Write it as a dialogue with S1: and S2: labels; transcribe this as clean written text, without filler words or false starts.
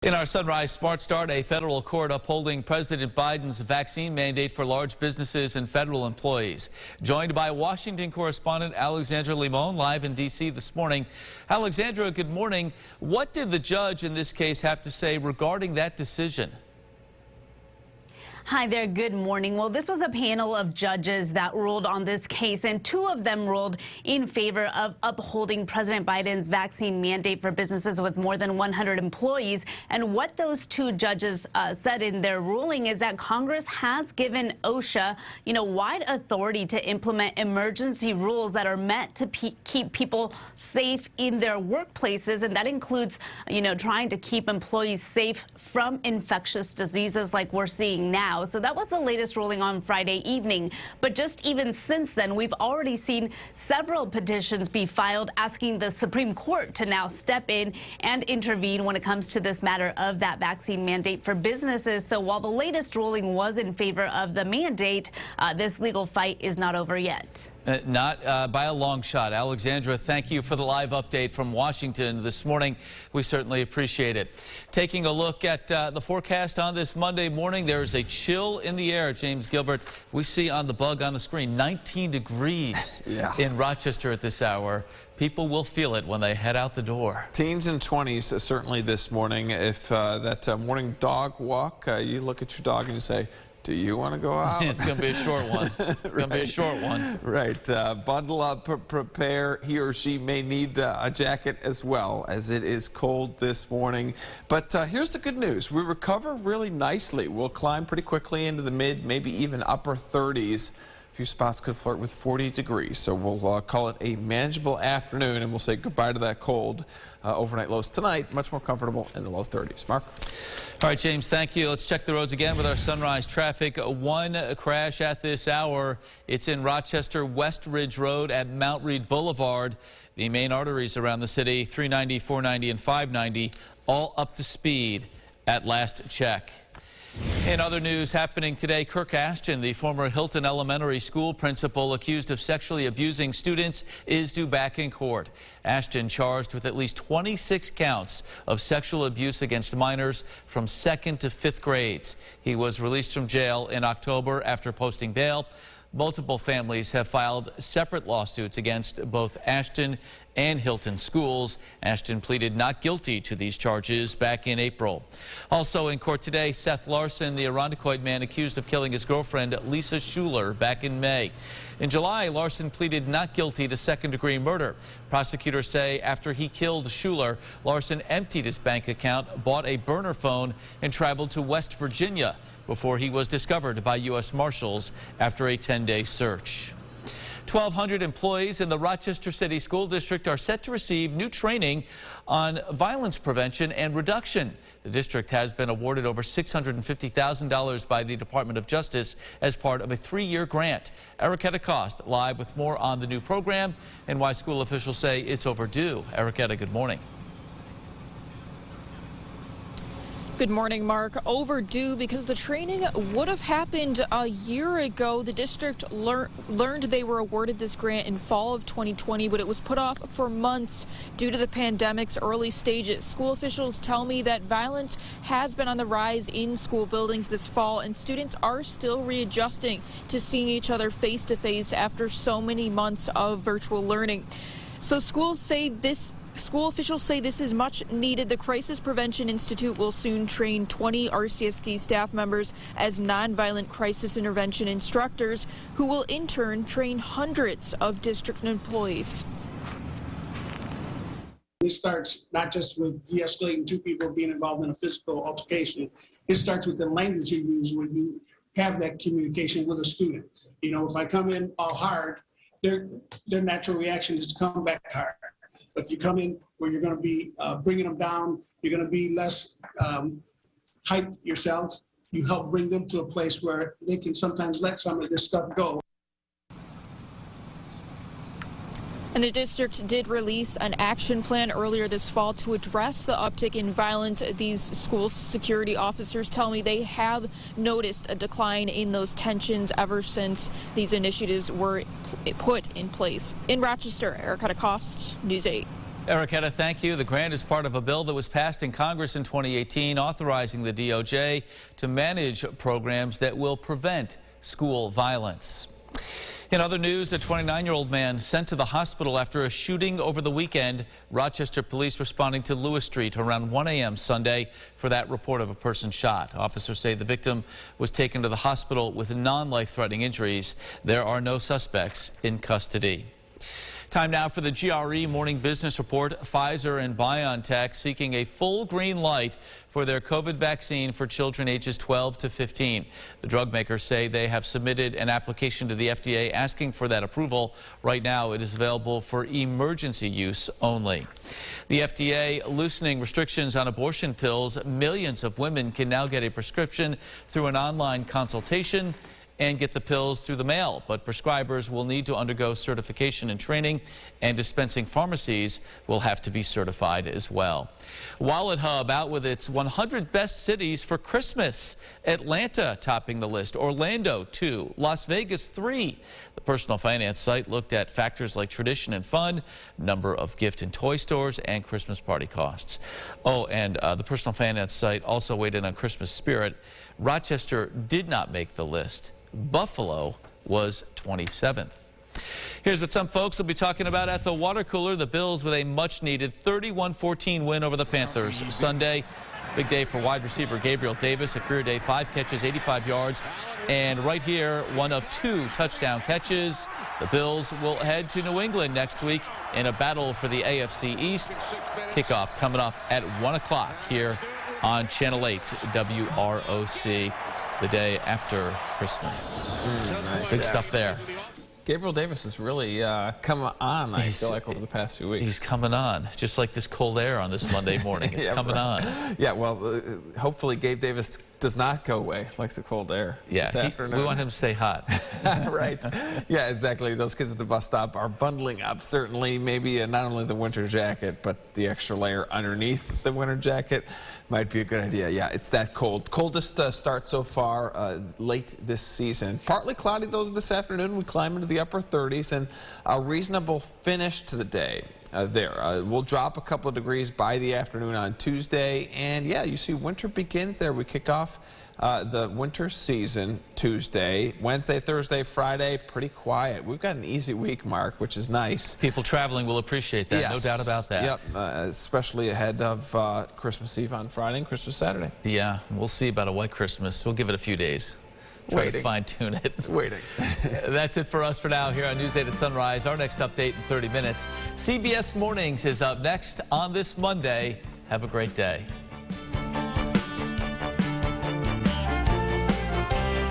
S1: In our Sunrise Smart Start, a federal court upholding President Biden's vaccine mandate for large businesses and federal employees. Joined by Washington correspondent Alexandra Limon live in D.C. this morning. Alexandra, good morning. What did the judge in this case have to say regarding that decision?
S2: Hi there, good morning. Well, this was a panel of judges that ruled on this case, and two of them ruled in favor of upholding President Biden's vaccine mandate for businesses with more than 100 employees. And what those two judges said in their ruling is that Congress has given OSHA, wide authority to implement emergency rules that are meant to keep people safe in their workplaces. And that includes, trying to keep employees safe from infectious diseases like we're seeing now. So that was the latest ruling on Friday evening. But just even since then, we've already seen several petitions be filed asking the Supreme Court to now step in and intervene when it comes to this matter of that vaccine mandate for businesses. So while the latest ruling was in favor of the mandate, this legal fight is not over yet.
S1: Not by a long shot. Alexandra, thank you for the live update from Washington this morning. We certainly appreciate it. Taking a look at the forecast on this Monday morning, there's a chill in the air. James Gilbert, we see on the bug on the screen 19 degrees in Rochester at this hour. People will feel it when they head out the door.
S3: Teens and 20s certainly this morning. If that morning dog walk, you look at your dog and you say, do you want to go out?
S1: It's going to be a short one. It's going to be a short one.
S3: Right. Bundle up, prepare. He or she may need a jacket as well, as it is cold this morning. But here's the good news. We recover really nicely. We'll climb pretty quickly into the mid, maybe even upper 30s. A few spots could flirt with 40 degrees, so we'll call it a manageable afternoon, and we'll say goodbye to that cold. Overnight lows tonight, much more comfortable in the low 30s. Mark?
S1: All right, James, thank you. Let's check the roads again with our sunrise traffic. One crash at this hour. It's in Rochester, West Ridge Road at Mount Read Boulevard. The main arteries around the city, 390, 490, and 590, all up to speed at last check. In other news happening today, Kirk Ashton, the former Hilton Elementary School principal accused of sexually abusing students, is due back in court. Ashton charged with at least 26 counts of sexual abuse against minors from 2nd to 5th grades. He was released from jail in October after posting bail. Multiple families have filed separate lawsuits against both Ashton and Hilton schools. Ashton pleaded not guilty to these charges back in April. Also in court today, Seth Larson, the Irondequoit man accused of killing his girlfriend Lisa Schuler back in May. In July, Larson pleaded not guilty to second-degree murder. Prosecutors say after he killed Schuler, Larson emptied his bank account, bought a burner phone, and traveled to West Virginia before he was discovered by U.S. Marshals after a 10-day search. 1,200 employees in the Rochester City School District are set to receive new training on violence prevention and reduction. The district has been awarded over $650,000 by the Department of Justice as part of a 3-year grant. Erica Cost live with more on the new program and why school officials say it's overdue. Erica, good morning.
S4: Good morning, Mark. Overdue because the training would have happened a year ago. The district learned they were awarded this grant in fall of 2020, but it was put off for months due to the pandemic's early stages. School officials tell me that violence has been on the rise in school buildings this fall, and students are still readjusting to seeing each other face to face after so many months of virtual learning. So School officials say this is much needed. The Crisis Prevention Institute will soon train 20 RCSD staff members as nonviolent crisis intervention instructors who will in turn train hundreds of district employees.
S5: It starts not just with de-escalating two people being involved in a physical altercation. It starts with the language you use when you have that communication with a student. If I come in all hard, their natural reaction is to come back hard. But if you come in where you're going to be bringing them down, you're going to be less hyped yourself. You help bring them to a place where they can sometimes let some of this stuff go.
S4: And the district did release an action plan earlier this fall to address the uptick in violence. These school security officers tell me they have noticed a decline in those tensions ever since these initiatives were put in place. In Rochester, Erica Cost, News 8.
S1: Erica, thank you. The grant is part of a bill that was passed in Congress in 2018 authorizing the DOJ to manage programs that will prevent school violence. In other news, a 29-year-old man sent to the hospital after a shooting over the weekend. Rochester police responding to Lewis Street around 1 a.m. Sunday for that report of a person shot. Officers say the victim was taken to the hospital with non-life-threatening injuries. There are no suspects in custody. Time now for the GRE Morning Business Report. Pfizer and BioNTech seeking a full green light for their COVID vaccine for children ages 12 to 15. The drug makers say they have submitted an application to the FDA asking for that approval. Right now, it is available for emergency use only. The FDA loosening restrictions on abortion pills. Millions of women can now get a prescription through an online consultation and get the pills through the mail, but prescribers will need to undergo certification and training, and dispensing pharmacies will have to be certified as well. Wallet Hub out with its 100 best cities for Christmas. Atlanta topping the list, Orlando 2, Las Vegas 3. The personal finance site looked at factors like tradition and fun, number of gift and toy stores, and Christmas party costs. Oh, and the personal finance site also weighed in on Christmas spirit. Rochester did not make the list. Buffalo was 27th. Here's what some folks will be talking about at the water cooler. The Bills with a much-needed 31-14 win over the Panthers Sunday. Big day for wide receiver Gabriel Davis, a career day, 5 catches, 85 yards. And right here, one of 2 touchdown catches. The Bills will head to New England next week in a battle for the AFC East. Kickoff coming up at 1 o'clock here on Channel 8 WROC. The day after Christmas. Big stuff there.
S3: Gabriel Davis has really come on, I feel like, over the past few weeks.
S1: He's coming on, just like this cold air on this Monday morning. It's coming on.
S3: Yeah, well, hopefully Gabe Davis does not go away like the cold air this afternoon.
S1: We want him to stay hot.
S3: Right. Yeah, exactly. Those kids at the bus stop are bundling up, certainly. Maybe not only the winter jacket, but the extra layer underneath the winter jacket might be a good idea. Yeah, it's that cold. Coldest start so far late this season. Partly cloudy, though, this afternoon. We climb into the upper 30s and a reasonable finish to the day. We'll drop a couple of degrees by the afternoon on Tuesday. And, yeah, you see winter begins there. We kick off the winter season Tuesday. Wednesday, Thursday, Friday, pretty quiet. We've got an easy week, Mark, which is nice.
S1: People traveling will appreciate that. Yes. No doubt about that.
S3: Yep, especially ahead of Christmas Eve on Friday and Christmas Saturday.
S1: Yeah, we'll see about a white Christmas. We'll give it a few days. Try to fine-tune it.
S3: Waiting.
S1: That's it for us for now here on News 8 at Sunrise. Our next update in 30 minutes. CBS Mornings is up next on this Monday. Have a great day.